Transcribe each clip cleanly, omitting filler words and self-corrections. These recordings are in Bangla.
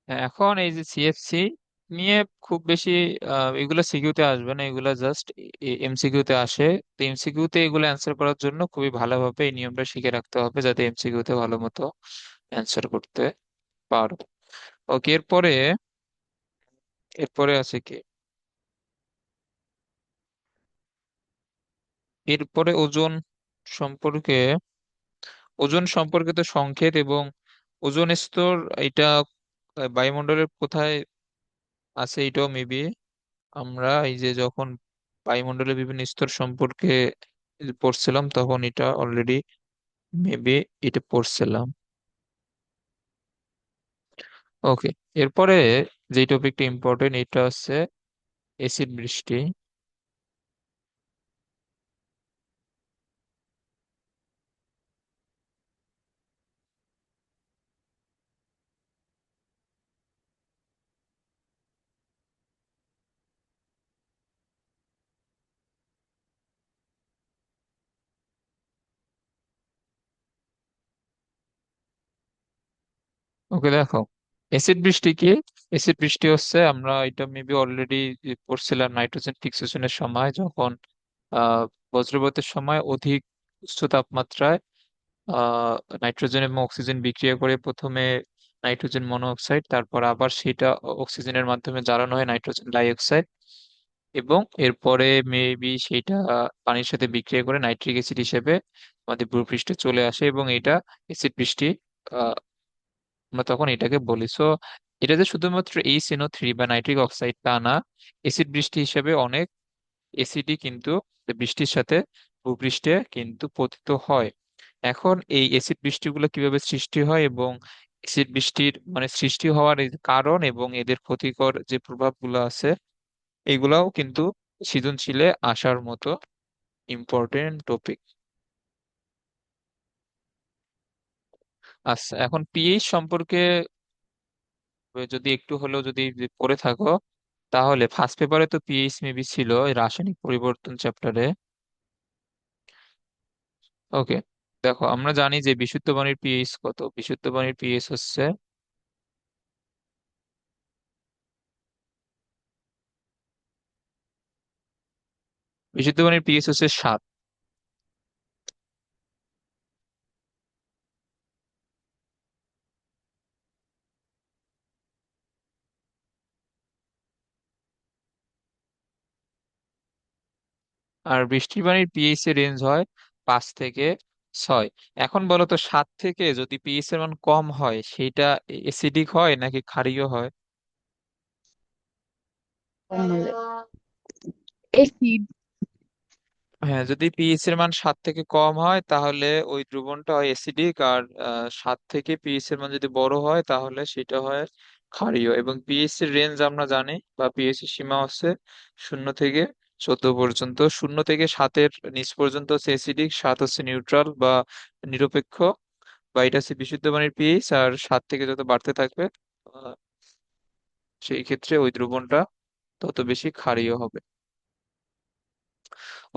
এখন এই যে সিএফসি নিয়ে খুব বেশি এগুলো সিকিউতে আসবে না, এগুলো জাস্ট এমসিকিউ তে আসে। তো এমসিকিউ তে এগুলো অ্যান্সার করার জন্য খুবই ভালোভাবে এই নিয়মটা শিখে রাখতে হবে, যাতে এমসিকিউ তে ভালো মতো অ্যান্সার করতে পারো। ওকে, এরপরে এরপরে আছে কি, এরপরে ওজন সম্পর্কে, ওজন সম্পর্কিত সংকেত এবং ওজোন স্তর, এটা বায়ুমণ্ডলের কোথায় আছে এটাও মেবি আমরা এই যে যখন বায়ুমণ্ডলের বিভিন্ন স্তর সম্পর্কে পড়ছিলাম তখন এটা অলরেডি মেবি এটা পড়ছিলাম। ওকে, এরপরে যে টপিকটা ইম্পর্টেন্ট এটা হচ্ছে এসিড বৃষ্টি। ওকে, দেখো এসিড বৃষ্টি কি, এসিড বৃষ্টি হচ্ছে, আমরা এটা মেবি অলরেডি পড়ছিলাম নাইট্রোজেন ফিক্সেশনের সময়, যখন আহ বজ্রপাতের সময় অধিক উচ্চ তাপমাত্রায় আহ নাইট্রোজেন এবং অক্সিজেন বিক্রিয়া করে প্রথমে নাইট্রোজেন মনোঅক্সাইড, তারপর আবার সেটা অক্সিজেনের মাধ্যমে জ্বালানো হয় নাইট্রোজেন ডাই অক্সাইড, এবং এরপরে মেবি সেটা পানির সাথে বিক্রিয়া করে নাইট্রিক অ্যাসিড হিসেবে আমাদের ভূপৃষ্ঠে চলে আসে, এবং এটা অ্যাসিড বৃষ্টি আহ, আমরা তখন এটাকে বলি। সো এটা যে শুধুমাত্র এই সিনো 3 বা নাইট্রিক অক্সাইড তা না, অ্যাসিড বৃষ্টি হিসেবে অনেক অ্যাসিডই কিন্তু বৃষ্টির সাথে ভূপৃষ্ঠে কিন্তু পতিত হয়। এখন এই অ্যাসিড বৃষ্টিগুলো কিভাবে সৃষ্টি হয় এবং অ্যাসিড বৃষ্টির মানে সৃষ্টি হওয়ার এই কারণ এবং এদের ক্ষতিকর যে প্রভাবগুলো আছে, এগুলাও কিন্তু সৃজনশীলে আসার মতো ইম্পর্টেন্ট টপিক। আচ্ছা, এখন পিএইচ সম্পর্কে যদি একটু হলেও যদি পড়ে থাকো, তাহলে ফার্স্ট পেপারে তো পিএইচ মেবি ছিল এই রাসায়নিক পরিবর্তন চ্যাপ্টারে। ওকে, দেখো আমরা জানি যে বিশুদ্ধ পানির পিএইচ কত, বিশুদ্ধ পানির পিএইচ হচ্ছে, বিশুদ্ধ পানির পিএইচ হচ্ছে 7। আর বৃষ্টির পানির পিএইচ এর রেঞ্জ হয় 5 থেকে 6। এখন বলো তো 7 থেকে যদি পিএইচ এর মান কম হয় সেটা এসিডিক হয় নাকি ক্ষারীয় হয়? কমলে অ্যাসিড। হ্যাঁ, যদি পিএইচ এর মান 7 থেকে কম হয় তাহলে ওই দ্রবণটা হয় অ্যাসিডিক, আর 7 থেকে পিএইচ এর মান যদি বড় হয় তাহলে সেটা হয় ক্ষারীয়। এবং পিএইচ এর রেঞ্জ আমরা জানি, বা পিএইচ এর সীমা হচ্ছে 0 থেকে 14 পর্যন্ত। 0 থেকে 7-এর নিচ পর্যন্ত হচ্ছে অ্যাসিডিক, 7 হচ্ছে নিউট্রাল বা নিরপেক্ষ, বা এটা হচ্ছে বিশুদ্ধ পানির পিএইচ। আর 7 থেকে যত বাড়তে থাকবে আহ, সেই ক্ষেত্রে ওই দ্রবণটা তত বেশি ক্ষারীয় হবে।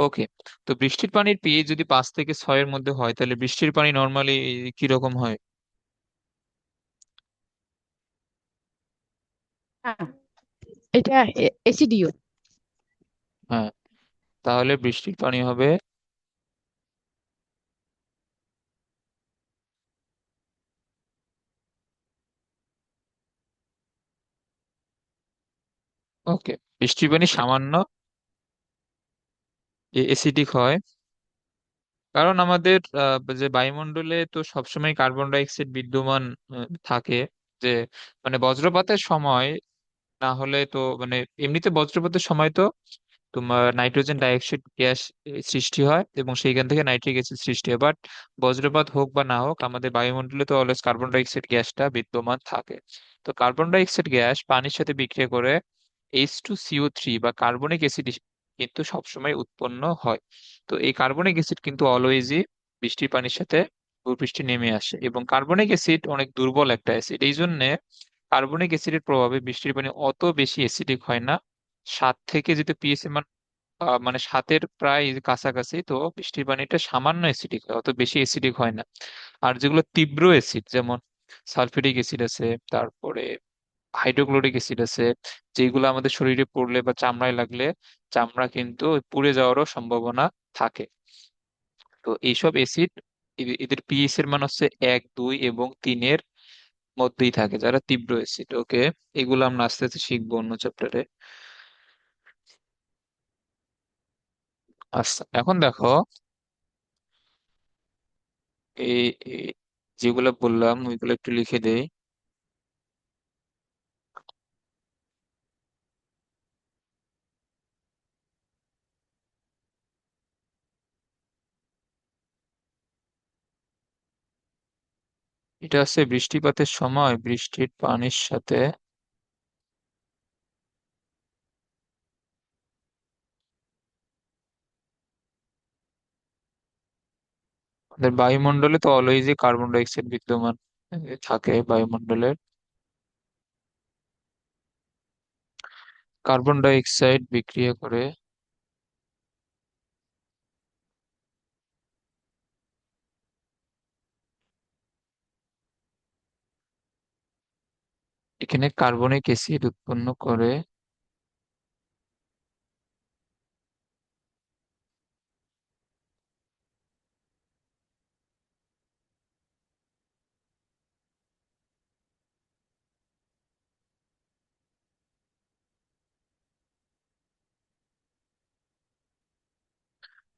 ওকে, তো বৃষ্টির পানির পিএইচ যদি 5 থেকে 6-এর মধ্যে হয় তাহলে বৃষ্টির পানি নর্মালি কিরকম হয়? হ্যাঁ, এটা অ্যাসিডিও। হ্যাঁ, তাহলে বৃষ্টির পানি হবে, ওকে, বৃষ্টির পানি সামান্য এসিডিক হয়, কারণ আমাদের যে বায়ুমণ্ডলে তো সবসময় কার্বন ডাই অক্সাইড বিদ্যমান থাকে। যে মানে বজ্রপাতের সময় না হলে তো মানে এমনিতে বজ্রপাতের সময় তো তোমার নাইট্রোজেন ডাইঅক্সাইড গ্যাস সৃষ্টি হয় এবং সেইখান থেকে নাইট্রিক অ্যাসিড সৃষ্টি হয়। বাট বজ্রপাত হোক বা না হোক আমাদের বায়ুমণ্ডলে তো অলওয়েজ কার্বন ডাইঅক্সাইড গ্যাসটা বিদ্যমান থাকে। তো কার্বন ডাইঅক্সাইড গ্যাস পানির সাথে বিক্রিয়া করে H2CO3 বা কার্বনিক অ্যাসিড কিন্তু সবসময় উৎপন্ন হয়। তো এই কার্বনিক অ্যাসিড কিন্তু অলওয়েজই বৃষ্টির পানির সাথে ভূপৃষ্ঠে নেমে আসে, এবং কার্বনিক অ্যাসিড অনেক দুর্বল একটা অ্যাসিড, এই জন্য কার্বনিক অ্যাসিডের প্রভাবে বৃষ্টির পানি অত বেশি অ্যাসিডিক হয় না। 7 থেকে যেহেতু পিএইচ মানে 7-এর প্রায় কাছাকাছি, তো বৃষ্টির পানিটা সামান্য অ্যাসিডিক হয়, অত বেশি অ্যাসিডিক হয় না। আর যেগুলো তীব্র অ্যাসিড যেমন সালফিউরিক অ্যাসিড আছে, তারপরে হাইড্রোক্লোরিক অ্যাসিড আছে, যেগুলো আমাদের শরীরে পড়লে বা চামড়ায় লাগলে চামড়া কিন্তু পুড়ে যাওয়ারও সম্ভাবনা থাকে। তো এইসব অ্যাসিড এদের পিএইচ এর মান হচ্ছে 1, 2 এবং 3-এর মধ্যেই থাকে, যারা তীব্র অ্যাসিড। ওকে, এগুলো আমরা আস্তে আস্তে শিখবো অন্য চ্যাপ্টারে। আচ্ছা, এখন দেখো এই এই যেগুলো বললাম ওইগুলো একটু লিখে দেই। এটা হচ্ছে বৃষ্টিপাতের সময় বৃষ্টির পানির সাথে আমাদের বায়ুমণ্ডলে তো অলওয়েজই কার্বন ডাই অক্সাইড বিদ্যমান থাকে বায়ুমণ্ডলের। কার্বন ডাই অক্সাইড বিক্রিয়া করে এখানে কার্বনিক অ্যাসিড উৎপন্ন করে।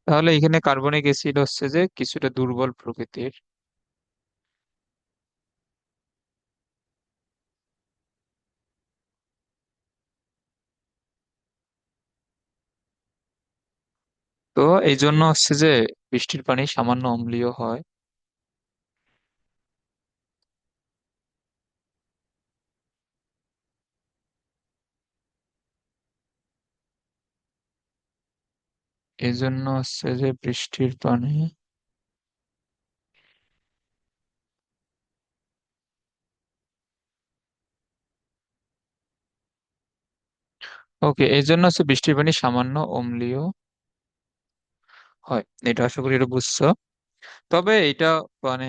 তাহলে এখানে কার্বনিক অ্যাসিড হচ্ছে যে কিছুটা দুর্বল প্রকৃতির। তো এই জন্য হচ্ছে যে বৃষ্টির পানি সামান্য অম্লীয় হয়। এই জন্য হচ্ছে যে বৃষ্টির পানি। ওকে, এই জন্য হচ্ছে বৃষ্টির পানি সামান্য অম্লীয় হয়। এটা আশা করি এটা বুঝছো। তবে এটা মানে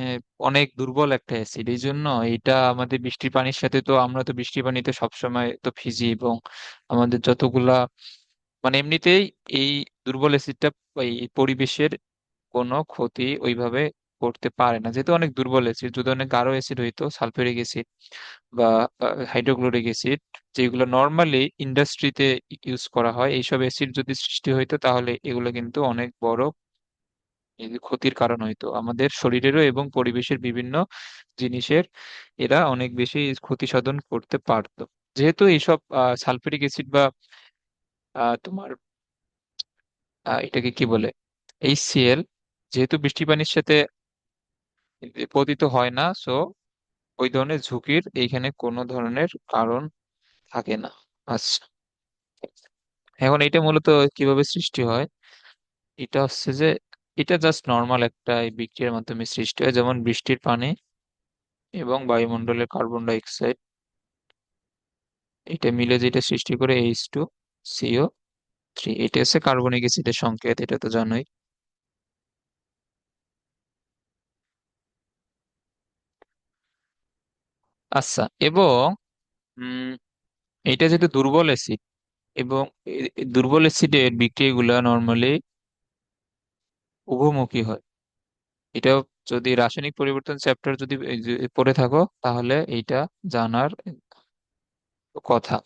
অনেক দুর্বল একটা অ্যাসিড, এই জন্য এটা আমাদের বৃষ্টির পানির সাথে, তো আমরা তো বৃষ্টির পানিতে সবসময় তো ভিজি, এবং আমাদের যতগুলা মানে এমনিতেই এই দুর্বল অ্যাসিডটা এই পরিবেশের কোনো ক্ষতি ওইভাবে করতে পারে না, যেহেতু অনেক দুর্বল অ্যাসিড। যদি অনেক গাঢ় অ্যাসিড হইতো, সালফিউরিক অ্যাসিড বা হাইড্রোক্লোরিক অ্যাসিড, যেগুলো নর্মালি ইন্ডাস্ট্রিতে ইউজ করা হয়, এইসব অ্যাসিড যদি সৃষ্টি হইতো তাহলে এগুলো কিন্তু অনেক বড় এই যে ক্ষতির কারণ হইতো আমাদের শরীরেরও এবং পরিবেশের বিভিন্ন জিনিসের। এরা অনেক বেশি ক্ষতি সাধন করতে পারতো। যেহেতু এইসব সালফিউরিক অ্যাসিড বা তোমার এটাকে কি বলে, HCl, যেহেতু বৃষ্টি পানির সাথে পতিত হয় না, সো ওই ধরনের ঝুঁকির এইখানে কোনো ধরনের কারণ থাকে না। আচ্ছা, এখন এটা মূলত কিভাবে সৃষ্টি হয়? এটা হচ্ছে যে এটা জাস্ট নর্মাল একটা এই বিক্রিয়ার মাধ্যমে সৃষ্টি হয়, যেমন বৃষ্টির পানি এবং বায়ুমণ্ডলের কার্বন ডাই অক্সাইড, এটা মিলে যেটা সৃষ্টি করে H2CO3। এটা হচ্ছে কার্বনিক অ্যাসিডের সংকেত, এটা তো জানোই। আচ্ছা, এবং উম এটা যেহেতু দুর্বল অ্যাসিড, এবং এই দুর্বল অ্যাসিডের বিক্রিয়াগুলো নর্মালি উভমুখী হয়। এটা যদি রাসায়নিক পরিবর্তন চ্যাপ্টার যদি এই যে পড়ে থাকো তাহলে এইটা জানার কথা।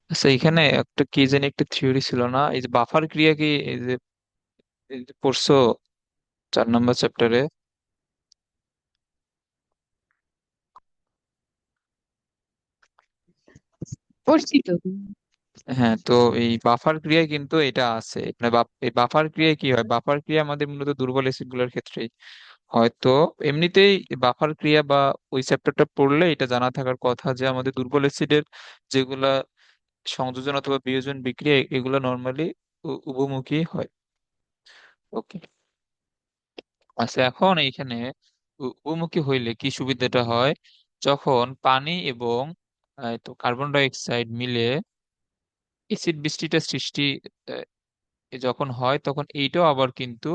আচ্ছা, এখানে একটা কি জানি একটা থিওরি ছিল না, এই যে বাফার ক্রিয়া কি, এই যে পড়ছো 4 নম্বর চ্যাপ্টারে? পড়ছি তো। হ্যাঁ, তো এই বাফার ক্রিয়ায় কিন্তু এটা আছে, মানে এই বাফার ক্রিয়ায় কি হয়, বাফার ক্রিয়া আমাদের মূলত দুর্বল অ্যাসিড গুলোর ক্ষেত্রেই হয়তো। এমনিতেই বাফার ক্রিয়া বা ওই চ্যাপ্টারটা পড়লে এটা জানা থাকার কথা যে আমাদের দুর্বল অ্যাসিডের যেগুলা সংযোজন অথবা বিয়োজন বিক্রিয়া এগুলো নর্মালি উভমুখী হয়। ওকে। আচ্ছা, এখন এইখানে উভমুখী হইলে কি সুবিধাটা হয়? যখন পানি এবং তো কার্বন ডাই অক্সাইড মিলে এসিড বৃষ্টিটা সৃষ্টি আহ, যখন হয়, তখন এইটাও আবার কিন্তু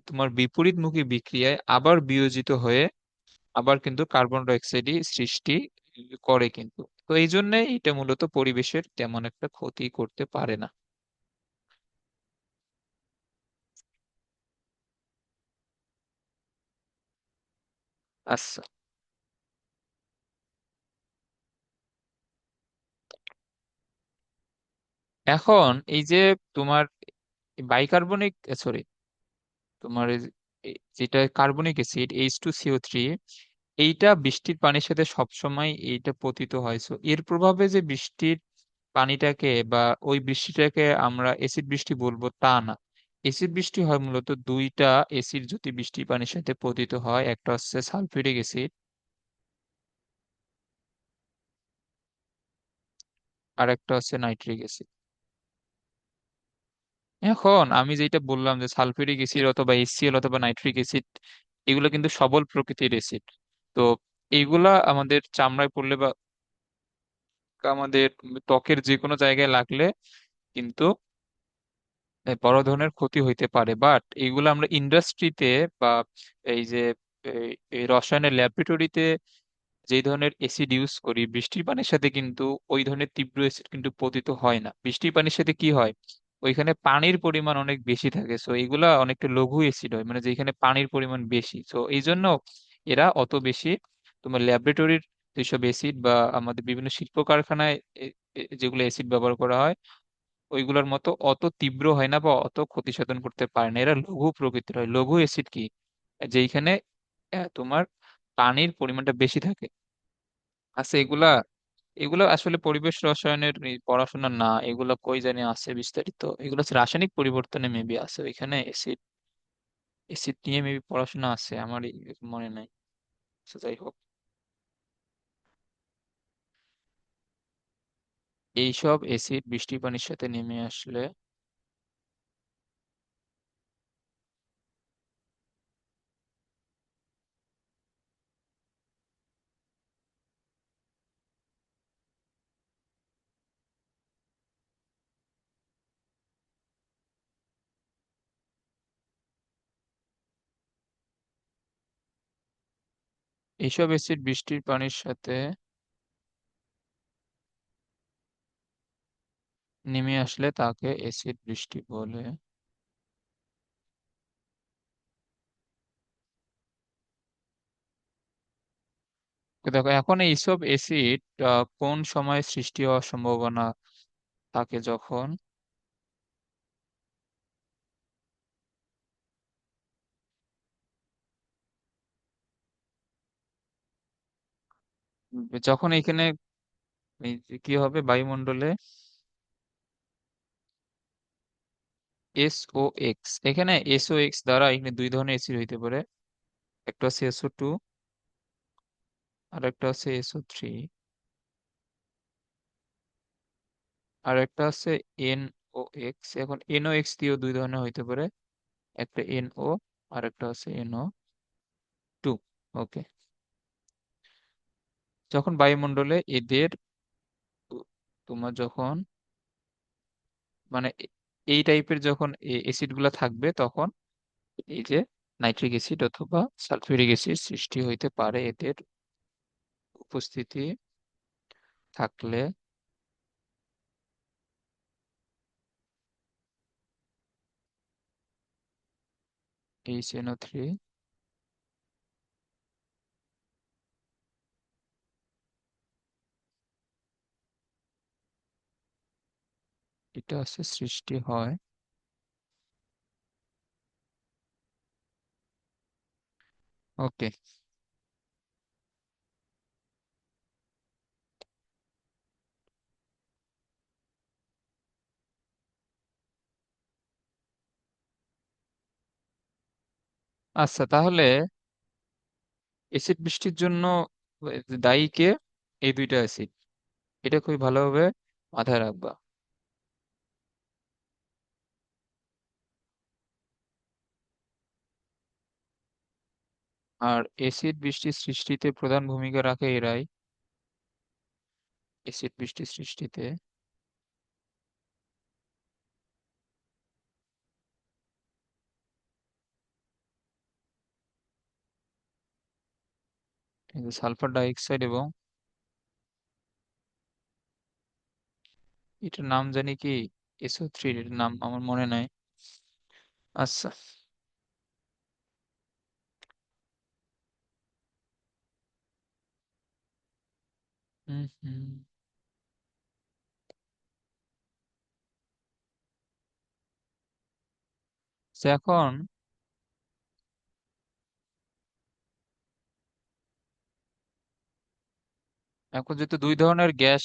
তোমার বিপরীতমুখী বিক্রিয়ায় আবার বিয়োজিত হয়ে আবার কিন্তু কার্বন ডাই অক্সাইডই সৃষ্টি করে কিন্তু। তো এই জন্য এটা মূলত পরিবেশের তেমন একটা ক্ষতি করতে পারে না। আচ্ছা, এখন এই যে তোমার বাইকার্বনিক, সরি, তোমার যেটা কার্বনিক অ্যাসিড H2CO3, এইটা বৃষ্টির পানির সাথে সবসময় এইটা পতিত হয়। So, এর প্রভাবে যে বৃষ্টির পানিটাকে বা ওই বৃষ্টিটাকে আমরা এসিড বৃষ্টি বলবো তা না। এসিড বৃষ্টি হয় মূলত দুইটা এসিড যদি বৃষ্টির পানির সাথে পতিত হয়, একটা হচ্ছে সালফিউরিক অ্যাসিড আর একটা হচ্ছে নাইট্রিক অ্যাসিড। এখন আমি যেটা বললাম যে সালফিউরিক অ্যাসিড অথবা HCl অথবা নাইট্রিক অ্যাসিড, এগুলো কিন্তু সবল প্রকৃতির অ্যাসিড। তো এইগুলা আমাদের চামড়ায় পড়লে বা আমাদের ত্বকের যে কোনো জায়গায় লাগলে কিন্তু বড় ধরনের ক্ষতি হইতে পারে। বাট এইগুলো আমরা ইন্ডাস্ট্রিতে বা এই যে এই রসায়নের ল্যাবরেটরিতে যেই ধরনের অ্যাসিড ইউজ করি বৃষ্টির পানির সাথে, কিন্তু ওই ধরনের তীব্র অ্যাসিড কিন্তু পতিত হয় না। বৃষ্টির পানির সাথে কি হয়, ওইখানে পানির পরিমাণ অনেক বেশি থাকে, সো এগুলা অনেকটা লঘু অ্যাসিড হয়, মানে যেখানে পানির পরিমাণ বেশি। সো এই জন্য এরা অত বেশি তোমার ল্যাবরেটরির যেসব অ্যাসিড বা আমাদের বিভিন্ন শিল্প কারখানায় যেগুলো অ্যাসিড ব্যবহার করা হয় ওইগুলোর মতো অত তীব্র হয় না বা অত ক্ষতি সাধন করতে পারে না। এরা লঘু প্রকৃতির হয়। লঘু অ্যাসিড কি, যেখানে তোমার পানির পরিমাণটা বেশি থাকে। আচ্ছা, এগুলা এগুলো আসলে পরিবেশ রসায়নের এই পড়াশোনা না, এগুলো কই জানি আছে বিস্তারিত, এগুলো হচ্ছে রাসায়নিক পরিবর্তনে মেবি আছে, ওইখানে অ্যাসিড অ্যাসিড নিয়ে মেবি পড়াশোনা আছে, আমার মনে নাই। আচ্ছা, যাই হোক, এইসব অ্যাসিড বৃষ্টি পানির সাথে নেমে আসলে এইসব অ্যাসিড বৃষ্টির পানির সাথে নেমে আসলে তাকে অ্যাসিড বৃষ্টি বলে। তো দেখো, এখন এইসব অ্যাসিড কোন সময় সৃষ্টি হওয়ার সম্ভাবনা থাকে, যখন যখন এখানে এই যে কি হবে বায়ুমণ্ডলে SO(X), এখানে SO(X) দ্বারা এখানে দুই ধরনের অ্যাসিড হইতে পারে। একটা হচ্ছে SO2 আর একটা হচ্ছে SO3 আর একটা হচ্ছে NOx। এখন NOx দিয়েও দুই ধরনের হইতে পারে, একটা NO আর একটা হচ্ছে NO2। ওকে, যখন বায়ুমণ্ডলে এদের তোমার যখন মানে এই টাইপের যখন অ্যাসিড গুলা থাকবে, তখন এই যে নাইট্রিক অ্যাসিড অথবা সালফিউরিক অ্যাসিড সৃষ্টি হইতে পারে এদের উপস্থিতি থাকলে। HNO3, এটা হচ্ছে সৃষ্টি হয়। ওকে, আচ্ছা, তাহলে অ্যাসিড বৃষ্টির জন্য দায়ী কে? এই দুইটা অ্যাসিড, এটা খুবই ভালোভাবে মাথায় রাখবা। আর অ্যাসিড বৃষ্টির সৃষ্টিতে প্রধান ভূমিকা রাখে এরাই। অ্যাসিড বৃষ্টির সৃষ্টিতে সালফার ডাই অক্সাইড এবং এটার নাম জানি কি, SO3, এর নাম আমার মনে নাই। আচ্ছা। হুম হুম। তো এখন এখন যেহেতু দুই ধরনের গ্যাস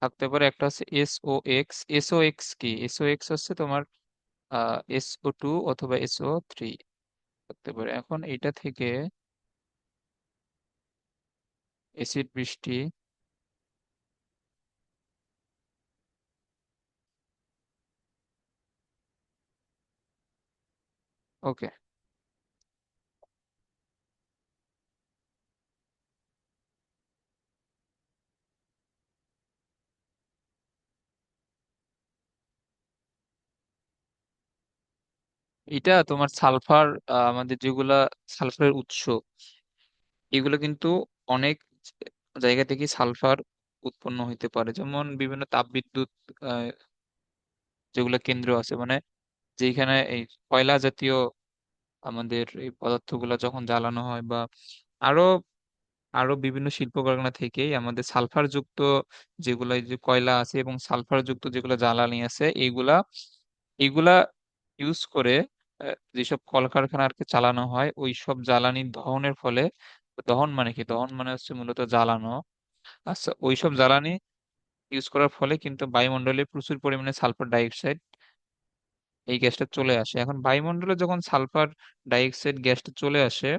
থাকতে পারে, একটা হচ্ছে SO6। SO6 কি, SO6 হচ্ছে তোমার SO2 অথবা SO3 থাকতে পারে। এখন এটা থেকে অ্যাসিড বৃষ্টি। ওকে। এটা তোমার সালফার, আমাদের যেগুলা সালফারের উৎস, এগুলো কিন্তু অনেক জায়গা থেকে সালফার উৎপন্ন হইতে পারে। যেমন বিভিন্ন তাপবিদ্যুৎ আহ, যেগুলো কেন্দ্র আছে, মানে যেখানে এই কয়লা জাতীয় আমাদের এই পদার্থগুলো যখন জ্বালানো হয়, বা আরো আরো বিভিন্ন শিল্প কারখানা থেকেই আমাদের সালফার যুক্ত যেগুলো, এই যে কয়লা আছে এবং সালফার যুক্ত যেগুলো জ্বালানি আছে, এইগুলা এগুলা ইউজ করে যেসব কলকারখানা আর কি চালানো হয়, ওই সব জ্বালানি দহনের ফলে, দহন মানে কি, দহন মানে হচ্ছে মূলত জ্বালানো। আচ্ছা, ওই সব জ্বালানি ইউজ করার ফলে কিন্তু বায়ুমণ্ডলে প্রচুর পরিমাণে সালফার ডাইঅক্সাইড এই গ্যাসটা চলে আসে। এখন বায়ুমণ্ডলে যখন সালফার ডাইঅক্সাইড গ্যাসটা চলে আসে,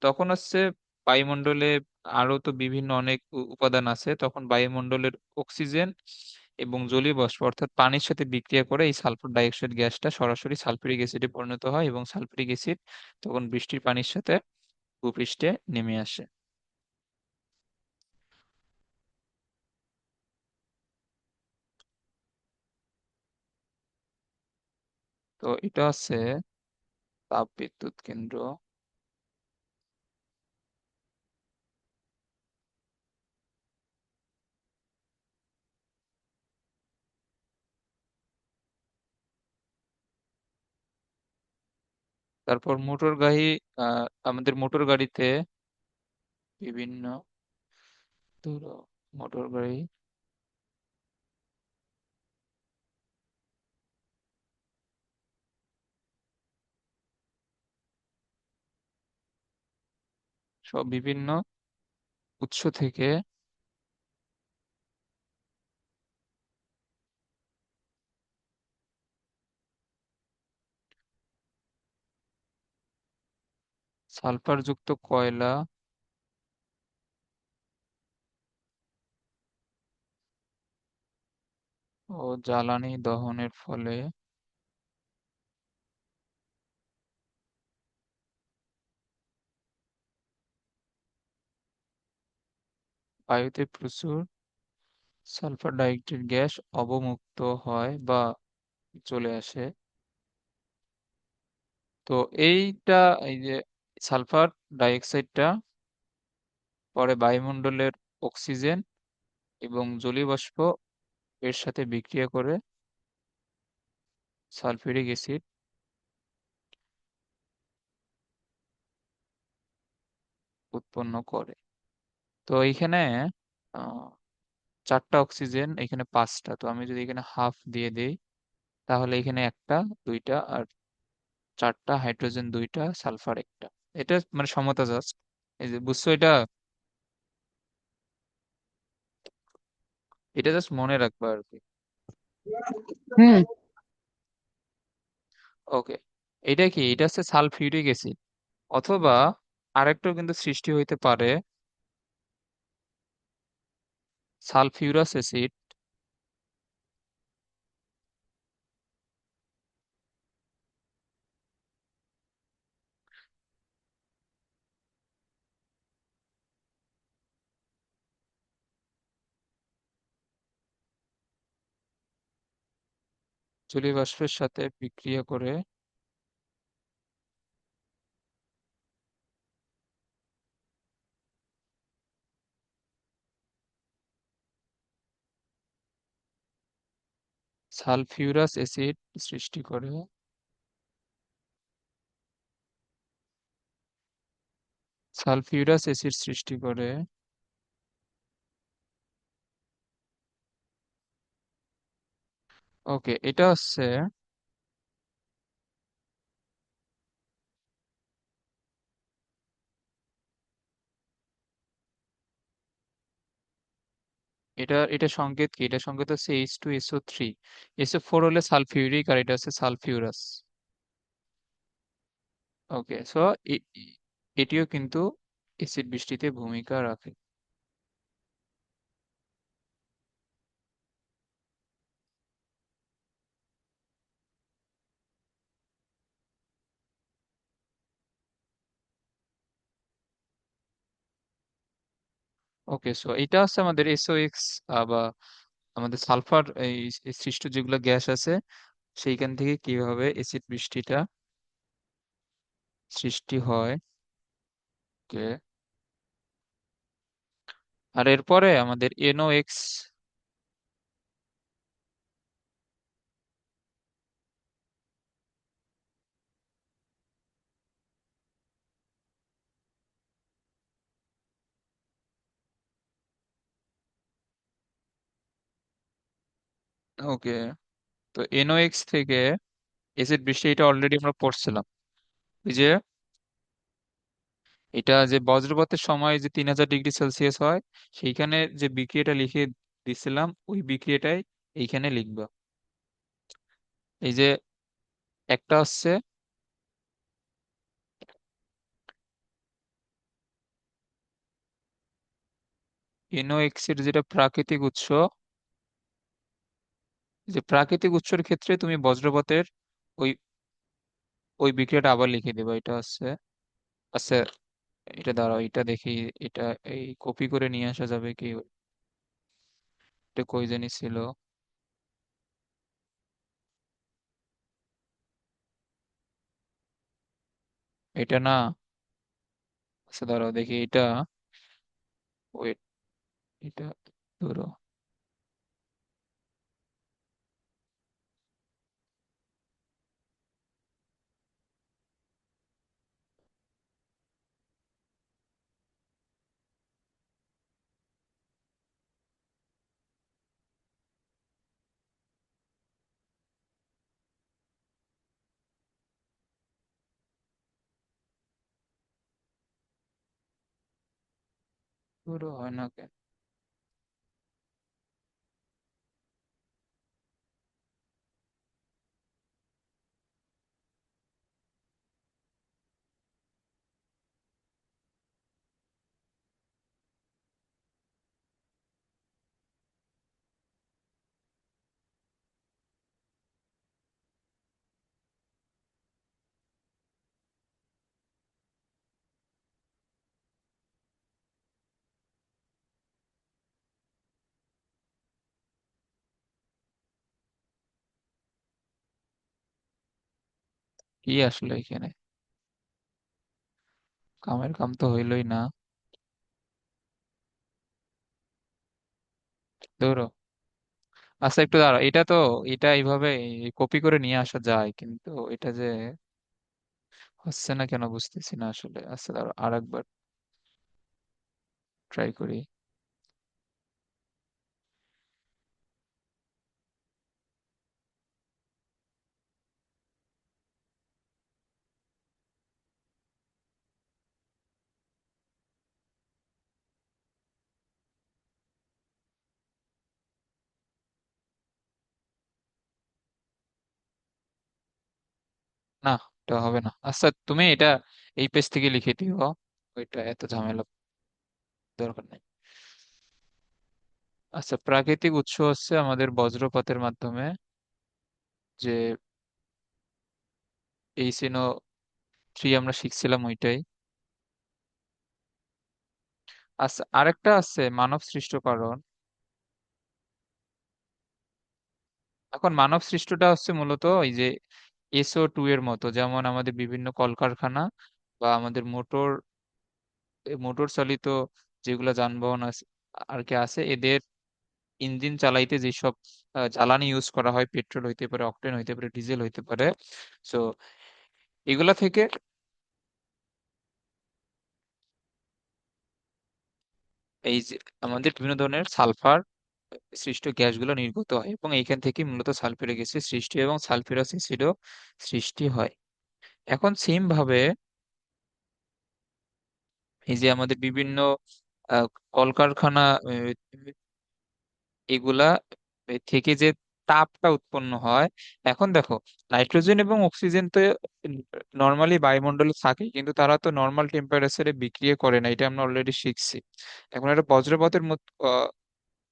তখন হচ্ছে বায়ুমণ্ডলে আরো তো বিভিন্ন অনেক উপাদান আছে, তখন বায়ুমণ্ডলের অক্সিজেন এবং জলীয় বাষ্প অর্থাৎ পানির সাথে বিক্রিয়া করে এই সালফার ডাইঅক্সাইড গ্যাসটা সরাসরি সালফিউরিক অ্যাসিডে পরিণত হয়, এবং সালফিউরিক অ্যাসিড তখন বৃষ্টির পানির সাথে ভূপৃষ্ঠে নেমে আসে। তো এটা হচ্ছে তাপ বিদ্যুৎ কেন্দ্র। তারপর মোটর গাড়ি, আমাদের মোটর গাড়িতে বিভিন্ন, ধরো মোটর গাড়ি, সব বিভিন্ন উৎস থেকে সালফার যুক্ত কয়লা ও জ্বালানি দহনের ফলে বায়ুতে প্রচুর সালফার ডাইঅক্সাইড গ্যাস অবমুক্ত হয় বা চলে আসে। তো এইটা, এই যে সালফার ডাইঅক্সাইডটা পরে বায়ুমণ্ডলের অক্সিজেন এবং জলীয় বাষ্প এর সাথে বিক্রিয়া করে সালফিউরিক অ্যাসিড উৎপন্ন করে। তো এইখানে আহ, চারটা অক্সিজেন, এখানে পাঁচটা, তো আমি যদি এখানে হাফ দিয়ে দেই, তাহলে এখানে একটা, দুইটা আর চারটা, হাইড্রোজেন দুইটা, সালফার একটা। এটা মানে সমতা জাস্ট, এই যে বুঝছো এটা, এটা জাস্ট মনে রাখবা আর কি। হুম। ওকে। এটা কি, এটা হচ্ছে সালফিউরিক অ্যাসিড, অথবা আরেকটাও কিন্তু সৃষ্টি হইতে পারে, সালফিউরাস অ্যাসিড। জলীয় বাষ্পের সাথে বিক্রিয়া করে সালফিউরাস অ্যাসিড সৃষ্টি করে। সালফিউরাস অ্যাসিড সৃষ্টি করে। ওকে, এটা হচ্ছে, এটা সংকেত কি? এটা সংকেত হচ্ছে H2SO3। SO4 হলে সালফিউরিক, আর এটা হচ্ছে সালফিউরাস। ওকে, সো এটিও কিন্তু অ্যাসিড বৃষ্টিতে ভূমিকা রাখে। ওকে, সো এটা হচ্ছে আমাদের SOX, বা আমাদের সালফার এই সৃষ্ট যেগুলো গ্যাস আছে, সেইখান থেকে কিভাবে অ্যাসিড বৃষ্টিটা সৃষ্টি হয়। ওকে, আর এরপরে আমাদের NOx। ওকে, তো NOx থেকে অ্যাসিড বৃষ্টি, এটা অলরেডি আমরা পড়ছিলাম। ওই যে এটা যে বজ্রপাতের সময় যে 3000 ডিগ্রি সেলসিয়াস হয়, সেইখানে যে বিক্রিয়াটা লিখে দিছিলাম, ওই বিক্রিয়াটাই এইখানে লিখবা। এই যে একটা হচ্ছে NOx এর যেটা প্রাকৃতিক উৎস, যে প্রাকৃতিক উৎসের ক্ষেত্রে তুমি বজ্রপাতের ওই ওই বিক্রিয়াটা আবার লিখে দেবা। এটা হচ্ছে, আচ্ছা, এটা দাঁড়াও, এটা দেখি। এটা এই কপি করে নিয়ে আসা যাবে কি? এটা কই জানি ছিল। এটা না। আচ্ছা, দাঁড়াও দেখি এটা। ওয়েট, এটা ধরো। ধরো হয় না কেন? কি আসলে এখানে কামের কাম তো হইলই না। ধরো, আচ্ছা একটু দাঁড়াও। এটা তো, এটা এইভাবে কপি করে নিয়ে আসা যায়, কিন্তু এটা যে হচ্ছে না কেন বুঝতেছি না আসলে। আচ্ছা দাঁড়াও, আর একবার ট্রাই করি। না, এটা হবে না। আচ্ছা, তুমি এটা এই পেজ থেকে লিখে দিও। ওইটা এত ঝামেলা দরকার নেই। আচ্ছা, প্রাকৃতিক উৎস হচ্ছে আমাদের বজ্রপাতের মাধ্যমে যে HNO3 আমরা শিখছিলাম, ওইটাই। আচ্ছা, আরেকটা আছে মানব সৃষ্ট কারণ। এখন মানব সৃষ্টটা হচ্ছে মূলত এই যে SO2 এর মতো, যেমন আমাদের বিভিন্ন কলকারখানা বা আমাদের মোটর চালিত যেগুলো যানবাহন আছে আর কি আছে, এদের ইঞ্জিন চালাইতে যেসব জ্বালানি ইউজ করা হয়, পেট্রোল হইতে পারে, অকটেন হইতে পারে, ডিজেল হইতে পারে। সো এগুলা থেকে এই যে আমাদের বিভিন্ন ধরনের সালফার সৃষ্ট গ্যাসগুলো নির্গত হয়, এবং এইখান থেকে মূলত সালফিউরিক অ্যাসিড সৃষ্টি হয় এবং সালফিউরাস অ্যাসিডও সৃষ্টি হয়। এখন সেম ভাবে এই যে আমাদের বিভিন্ন আহ, কলকারখানা এগুলা থেকে যে তাপটা উৎপন্ন হয়, এখন দেখো, নাইট্রোজেন এবং অক্সিজেন তো নর্মালি বায়ুমণ্ডলে থাকে, কিন্তু তারা তো নর্মাল টেম্পারেচারে বিক্রিয়া করে না, এটা আমরা অলরেডি শিখছি। এখন একটা বজ্রপাতের মতো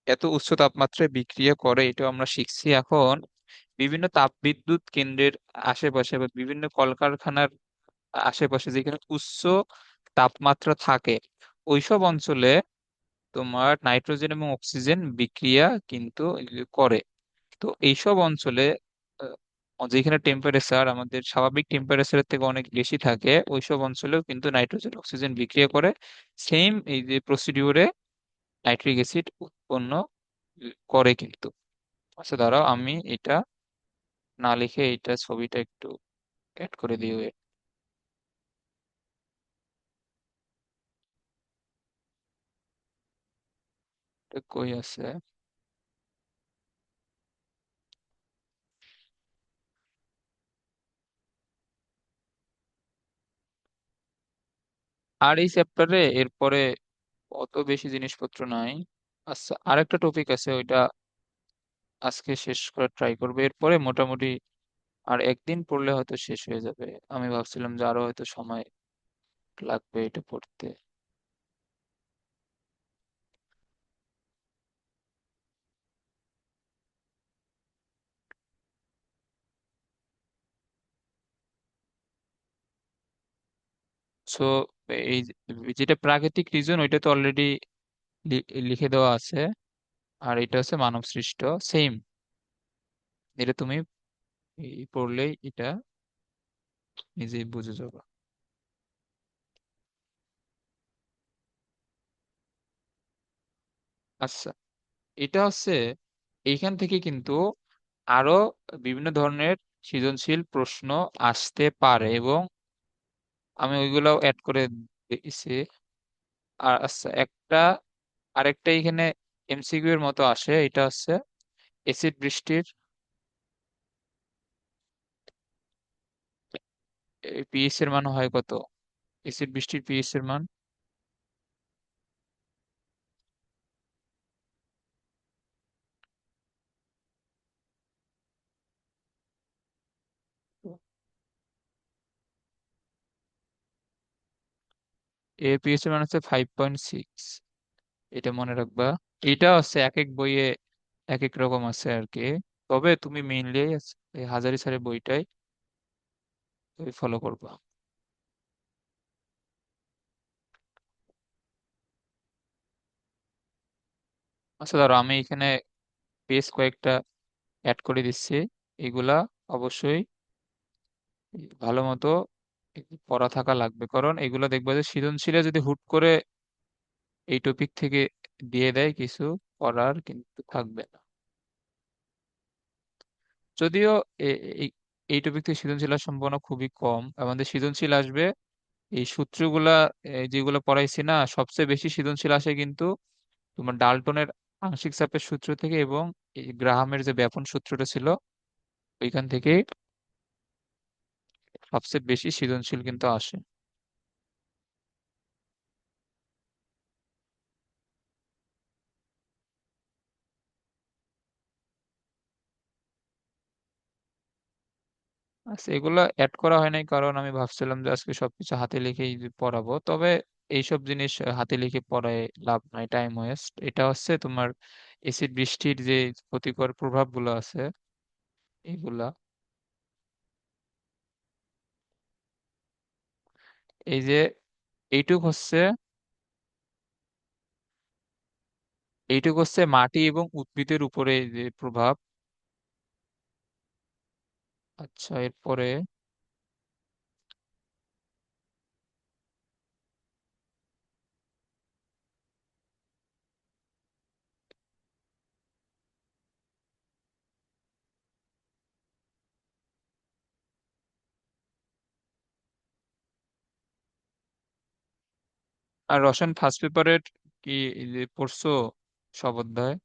এত উচ্চ তাপমাত্রায় বিক্রিয়া করে, এটাও আমরা শিখছি। এখন বিভিন্ন তাপবিদ্যুৎ কেন্দ্রের আশেপাশে বা বিভিন্ন কলকারখানার আশেপাশে যেখানে উচ্চ তাপমাত্রা থাকে, ওইসব অঞ্চলে তোমার নাইট্রোজেন এবং অক্সিজেন বিক্রিয়া কিন্তু করে। তো এইসব অঞ্চলে যেখানে টেম্পারেচার আমাদের স্বাভাবিক টেম্পারেচারের থেকে অনেক বেশি থাকে, ওইসব অঞ্চলেও কিন্তু নাইট্রোজেন অক্সিজেন বিক্রিয়া করে সেম এই যে প্রসিডিউরে নাইট্রিক অ্যাসিড উৎপন্ন করে কিন্তু। আচ্ছা দাঁড়াও, আমি এটা না লিখে এটা ছবিটা একটু অ্যাড করে দিই। এটা কই আছে? আর এই চ্যাপ্টারে এরপরে অত বেশি জিনিসপত্র নাই। আচ্ছা, আরেকটা টপিক আছে, ওইটা আজকে শেষ করার ট্রাই করবো, এরপরে মোটামুটি আর একদিন পড়লে হয়তো শেষ হয়ে যাবে। আমি ভাবছিলাম যে আরো হয়তো সময় লাগবে এটা পড়তে। সো এই যেটা প্রাকৃতিক রিজন, ওইটা তো অলরেডি লিখে দেওয়া আছে। আর এটা হচ্ছে মানব সৃষ্ট। সেম, এটা তুমি পড়লেই এটা নিজেই বুঝে যাবে। আচ্ছা, এটা হচ্ছে এইখান থেকে কিন্তু আরো বিভিন্ন ধরনের সৃজনশীল প্রশ্ন আসতে পারে, এবং আমি ওইগুলাও অ্যাড করে দিয়েছি। আর আচ্ছা, আরেকটা এখানে এমসিকিউ এর মতো আসে, এটা হচ্ছে এসিড বৃষ্টির পিএইচ এর মান হয় কত? এসিড বৃষ্টির পিএইচ এর মান এর পিএইচ এর মান হচ্ছে 5.6। এটা মনে রাখবা। এটা হচ্ছে এক এক বইয়ে এক এক রকম আছে আর কি। তবে তুমি মেইনলি এই হাজারি স্যারের বইটাই ফলো করবা। আচ্ছা ধরো, আমি এখানে পেজ কয়েকটা অ্যাড করে দিচ্ছি। এগুলা অবশ্যই ভালো মতো পড়া থাকা লাগবে, কারণ এগুলো দেখবা যে সৃজনশীলে যদি হুট করে এই টপিক থেকে দিয়ে দেয় কিছু, পড়ার কিন্তু থাকবে না। যদিও এই এই টপিক থেকে সৃজনশীল আসার সম্ভাবনা খুবই কম। আমাদের সৃজনশীল আসবে এই সূত্রগুলা, যেগুলো পড়াইছি না, সবচেয়ে বেশি সৃজনশীল আসে কিন্তু তোমার ডাল্টনের আংশিক চাপের সূত্র থেকে, এবং এই গ্রাহামের যে ব্যাপন সূত্রটা ছিল ওইখান থেকে সবচেয়ে বেশি সৃজনশীল কিন্তু আসে। আচ্ছা, এগুলো অ্যাড করা হয় নাই কারণ আমি ভাবছিলাম যে আজকে সবকিছু হাতে লিখেই যে পড়াবো। তবে এইসব জিনিস হাতে লিখে পড়ায় লাভ নাই, টাইম ওয়েস্ট। এটা হচ্ছে তোমার এসিড বৃষ্টির যে ক্ষতিকর প্রভাবগুলো আছে এগুলা। এই যে এইটুক হচ্ছে মাটি এবং উদ্ভিদের উপরে যে প্রভাব। আচ্ছা, এরপরে আর রসায়ন ফার্স্ট পেপারের কি এই যে পড়ছো সব অধ্যায়?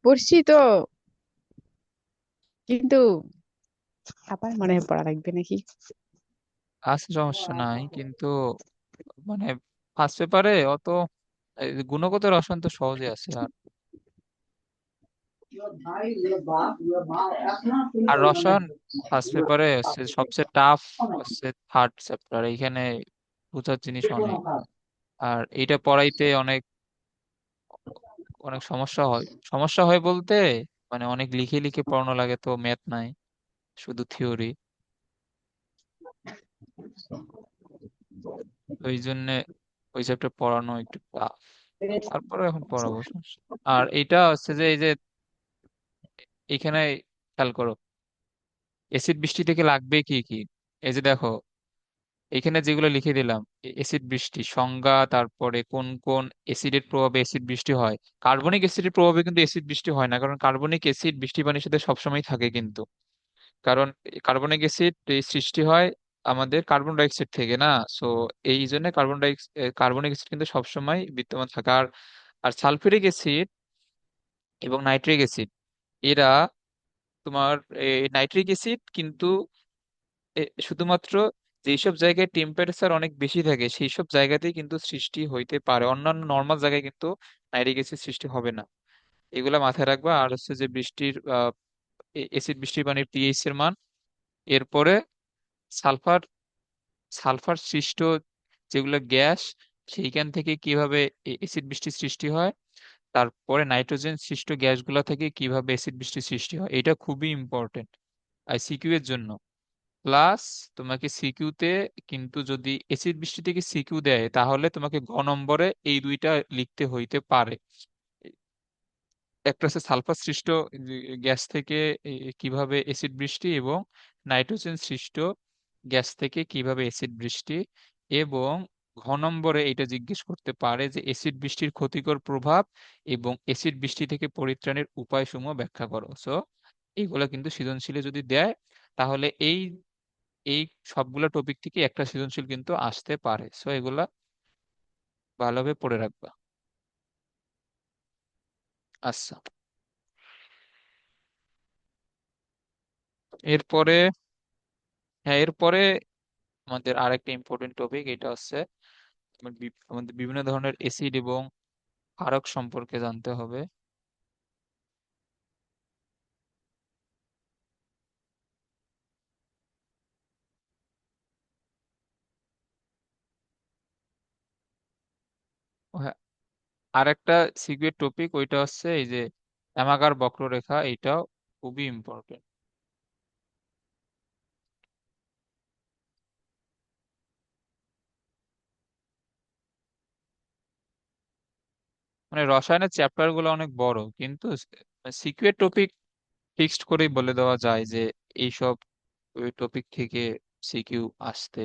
পড়ছি তো, কিন্তু আবার মনে হয় পড়া লাগবে নাকি। আছে, সমস্যা নাই, কিন্তু মানে ফার্স্ট পেপারে অত এই যে গুণগত রসায়ন তো সহজে আছে। আর আর রসায়ন ফার্স্ট পেপারে হচ্ছে সবচেয়ে টাফ হচ্ছে থার্ড চ্যাপ্টার। এইখানে বোঝার জিনিস অনেক। আর এটা পড়াইতে অনেক অনেক সমস্যা হয়। সমস্যা হয় বলতে মানে অনেক লিখে লিখে পড়ানো লাগে, তো ম্যাথ নাই, শুধু থিওরি। ওই জন্য ওই চ্যাপ্টার পড়ানো একটু টাফ। তারপরে এখন পড়াবো, সমস্যা নেই। আর এটা হচ্ছে যে এই যে এখানে খেয়াল করো, এসিড বৃষ্টি থেকে লাগবে কি কি। এই যে দেখো, এখানে যেগুলো লিখে দিলাম, এসিড বৃষ্টি সংজ্ঞা, তারপরে কোন কোন এসিডের প্রভাবে এসিড বৃষ্টি হয়। কার্বনিক অ্যাসিডের প্রভাবে কিন্তু এসিড বৃষ্টি হয় না, কারণ কার্বনিক অ্যাসিড বৃষ্টি পানির সাথে সবসময় থাকে কিন্তু। কারণ কার্বনিক অ্যাসিড সৃষ্টি হয় আমাদের কার্বন ডাই অক্সাইড থেকে না। সো এই জন্য কার্বনিক অ্যাসিড কিন্তু সবসময় বিদ্যমান থাকে। আর আর সালফিউরিক অ্যাসিড এবং নাইট্রিক অ্যাসিড, এরা তোমার নাইট্রিক অ্যাসিড কিন্তু শুধুমাত্র যেসব জায়গায় টেম্পারেচার অনেক বেশি থাকে সেই সব জায়গাতেই কিন্তু সৃষ্টি হইতে পারে, অন্যান্য নর্মাল জায়গায় কিন্তু নাইট্রিক অ্যাসিড সৃষ্টি হবে না। এগুলা মাথায় রাখবা। আর হচ্ছে যে বৃষ্টির এসিড বৃষ্টির পানির পিএইচ এর মান, এরপরে সালফার সালফার সৃষ্ট যেগুলো গ্যাস, সেইখান থেকে কিভাবে এসিড বৃষ্টির সৃষ্টি হয়, তারপরে নাইট্রোজেন সৃষ্ট গ্যাসগুলো থেকে কিভাবে অ্যাসিড বৃষ্টির সৃষ্টি হয়। এটা খুবই ইম্পর্টেন্ট আইসিকিউ এর জন্য। প্লাস তোমাকে সিকিউতে কিন্তু যদি এসিড বৃষ্টি থেকে সিকিউ দেয় তাহলে তোমাকে গ নম্বরে এই দুইটা লিখতে হইতে পারে। একটা হচ্ছে সালফার সৃষ্ট যে গ্যাস থেকে কিভাবে এসিড বৃষ্টি, এবং নাইট্রোজেন সৃষ্ট গ্যাস থেকে কিভাবে অ্যাসিড বৃষ্টি। এবং ঘ নম্বরে এটা জিজ্ঞেস করতে পারে যে অ্যাসিড বৃষ্টির ক্ষতিকর প্রভাব এবং অ্যাসিড বৃষ্টি থেকে পরিত্রাণের উপায়সমূহ ব্যাখ্যা করো। সো এইগুলা কিন্তু সৃজনশীলে যদি দেয় তাহলে এই এই সবগুলা টপিক থেকে একটা সৃজনশীল কিন্তু আসতে পারে। সো এগুলা ভালোভাবে পড়ে রাখবা। আচ্ছা, এরপরে, হ্যাঁ এরপরে আমাদের আরেকটা ইম্পর্টেন্ট টপিক, এটা হচ্ছে আমাদের বিভিন্ন ধরনের অ্যাসিড এবং ক্ষারক সম্পর্কে জানতে হবে। ও হ্যাঁ, আরেকটা সিগুয়ের টপিক ওইটা হচ্ছে এই যে অ্যামাগার বক্ররেখা, এটাও খুবই ইম্পর্টেন্ট। মানে রসায়নের চ্যাপ্টার গুলো অনেক বড়, কিন্তু সিকিউর টপিক ফিক্সড করেই বলে দেওয়া যায় যে এইসব টপিক থেকে সিকিউ আসতে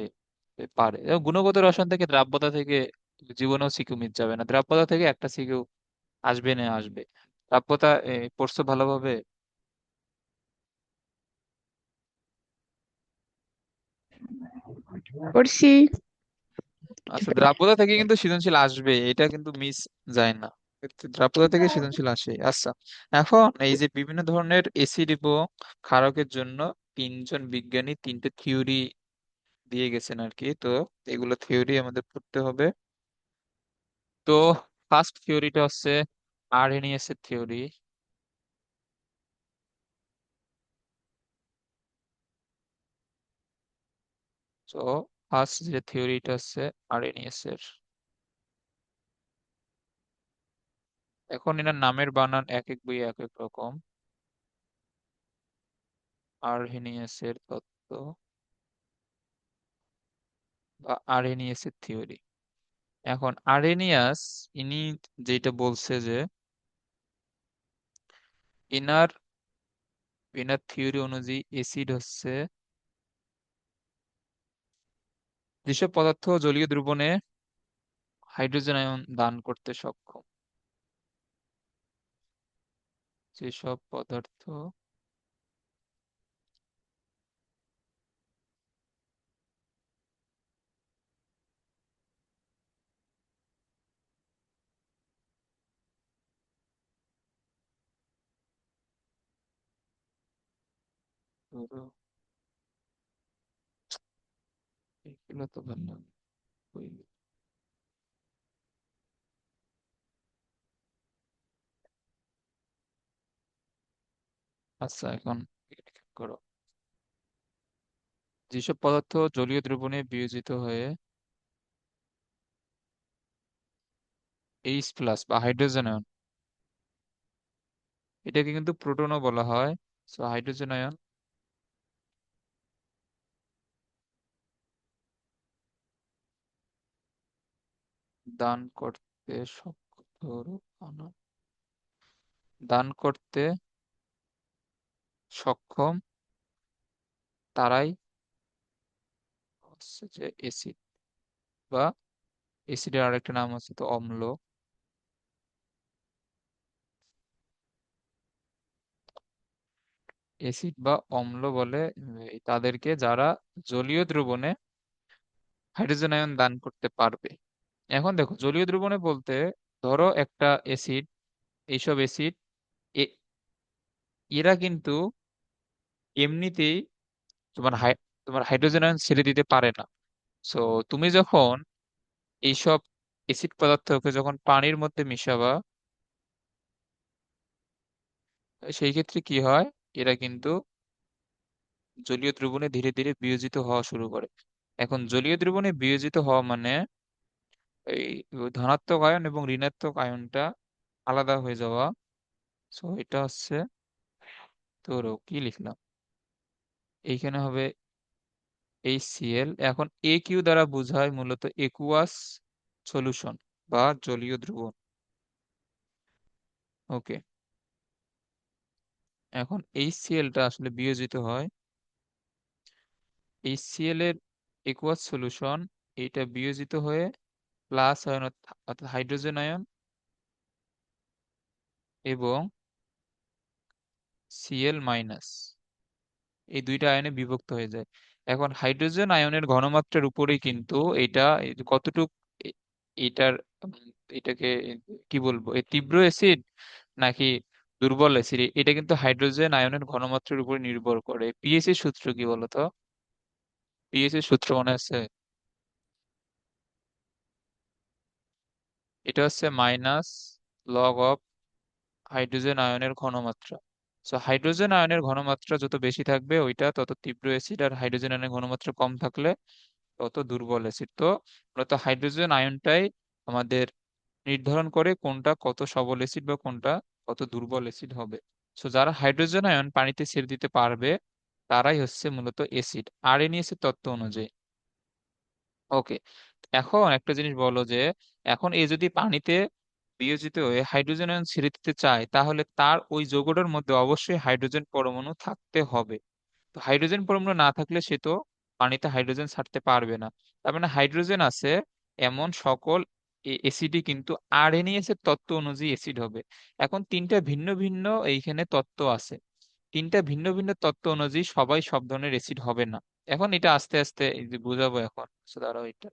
পারে। এবং গুণগত রসায়ন থেকে, দ্রাব্যতা থেকে জীবনেও সিকিউ মিট যাবে না, দ্রাব্যতা থেকে একটা সিকিউ আসবে না আসবে। দ্রাব্যতা পড়ছো ভালোভাবে? পড়ছি। আচ্ছা, দ্রাব্যতা থেকে কিন্তু সৃজনশীল আসবে, এটা কিন্তু মিস যায় না। দ্রাব্যতা থেকে সৃজনশীল আসে। আচ্ছা, এখন এই যে বিভিন্ন ধরনের এসিড এবং ক্ষারকের জন্য তিনজন বিজ্ঞানী তিনটে থিওরি দিয়ে গেছেন আর কি। তো এগুলো থিওরি আমাদের পড়তে হবে। তো ফার্স্ট থিওরিটা হচ্ছে আরহেনিয়াস এর থিওরি। তো ফার্স্ট যে থিওরিটা হচ্ছে আরহেনিয়াস এর। এখন এনার নামের বানান এক এক বই এক এক রকম। আরহেনিয়াস এর তত্ত্ব বা আরহেনিয়াস এর থিওরি। এখন আরহেনিয়াস, ইনি যেটা বলছে যে এনার এনার থিওরি অনুযায়ী এসিড হচ্ছে যেসব পদার্থ জলীয় দ্রবণে হাইড্রোজেন আয়ন দান করতে সক্ষম। যেসব পদার্থ ধরো, এগুলো তো ভালো ওই, আচ্ছা এখন করো, যেসব পদার্থ জলীয় দ্রবণে বিয়োজিত হয়ে এইচ প্লাস বা হাইড্রোজেন আয়ন, এটাকে কিন্তু প্রোটনও বলা হয়, সো হাইড্রোজেন আয়ন দান করতে সক্ষম, ধরো দান করতে সক্ষম, তারাই হচ্ছে যে এসিড, বা এসিডের আরেকটা নাম হচ্ছে তো অম্ল। এসিড বা অম্ল বলে তাদেরকে, যারা জলীয় দ্রবণে হাইড্রোজেন আয়ন দান করতে পারবে। এখন দেখো, জলীয় দ্রবণে বলতে ধরো একটা অ্যাসিড, এইসব অ্যাসিড এরা কিন্তু এমনিতেই তোমার তোমার হাইড্রোজেন আয়ন ছেড়ে দিতে পারে না। সো তুমি যখন এইসব অ্যাসিড পদার্থকে যখন পানির মধ্যে মিশাবা, সেই ক্ষেত্রে কি হয়, এরা কিন্তু জলীয় দ্রবণে ধীরে ধীরে বিয়োজিত হওয়া শুরু করে। এখন জলীয় দ্রবণে বিয়োজিত হওয়া মানে এই ধনাত্মক আয়ন এবং ঋণাত্মক আয়নটা আলাদা হয়ে যাওয়া। সো এটা হচ্ছে, ধরো কি লিখলাম, এইখানে হবে HCl। এখন AQ দ্বারা বোঝায় মূলত একুয়াস সলিউশন বা জলীয় দ্রবণ। ওকে, এখন HCl টা আসলে বিয়োজিত হয়, HCl এর একুয়াস সলিউশন, এটা বিয়োজিত হয়ে প্লাস আয়ন অর্থাৎ হাইড্রোজেন আয়ন এবং Cl মাইনাস, এই দুইটা আয়নে বিভক্ত হয়ে যায়। এখন হাইড্রোজেন আয়নের ঘনমাত্রার উপরেই কিন্তু এটা এই যে কতটুক এ- এটার এটাকে কি বলবো, এই তীব্র অ্যাসিড নাকি দুর্বল অ্যাসিড, এটা কিন্তু হাইড্রোজেন আয়নের ঘনমাত্রার উপর নির্ভর করে। পিএইচ এর সূত্র কি বলতো? পিএইচ এর সূত্র মনে আছে? এটা হচ্ছে মাইনাস লগ অফ হাইড্রোজেন আয়নের ঘনমাত্রা। সো হাইড্রোজেন আয়নের ঘনমাত্রা যত বেশি থাকবে ওইটা তত তীব্র অ্যাসিড, আর হাইড্রোজেন আয়নের ঘনমাত্রা কম থাকলে তত দুর্বল অ্যাসিড। তো মূলত হাইড্রোজেন আয়নটাই আমাদের নির্ধারণ করে কোনটা কত সবল অ্যাসিড বা কোনটা কত দুর্বল অ্যাসিড হবে। সো যারা হাইড্রোজেন আয়ন পানিতে ছেড়ে দিতে পারবে তারাই হচ্ছে মূলত অ্যাসিড, আরএনএস এর তত্ত্ব অনুযায়ী। ওকে, এখন একটা জিনিস বলো যে এখন এ যদি পানিতে বিয়োজিত হয়ে হাইড্রোজেন আয়ন ছেড়ে দিতে চায়, তাহলে তার ওই যৌগটার মধ্যে অবশ্যই হাইড্রোজেন পরমাণু থাকতে হবে। তো হাইড্রোজেন পরমাণু না থাকলে সে তো পানিতে হাইড্রোজেন ছাড়তে পারবে না। তার মানে হাইড্রোজেন আছে এমন সকল এসিডই কিন্তু আরএনএস এর তত্ত্ব অনুযায়ী এসিড হবে। এখন তিনটা ভিন্ন ভিন্ন এইখানে তত্ত্ব আছে, তিনটা ভিন্ন ভিন্ন তত্ত্ব অনুযায়ী সবাই সব ধরনের এসিড হবে না। এখন এটা আস্তে আস্তে এই যে বোঝাবো এখন, So দাঁড়াও এটা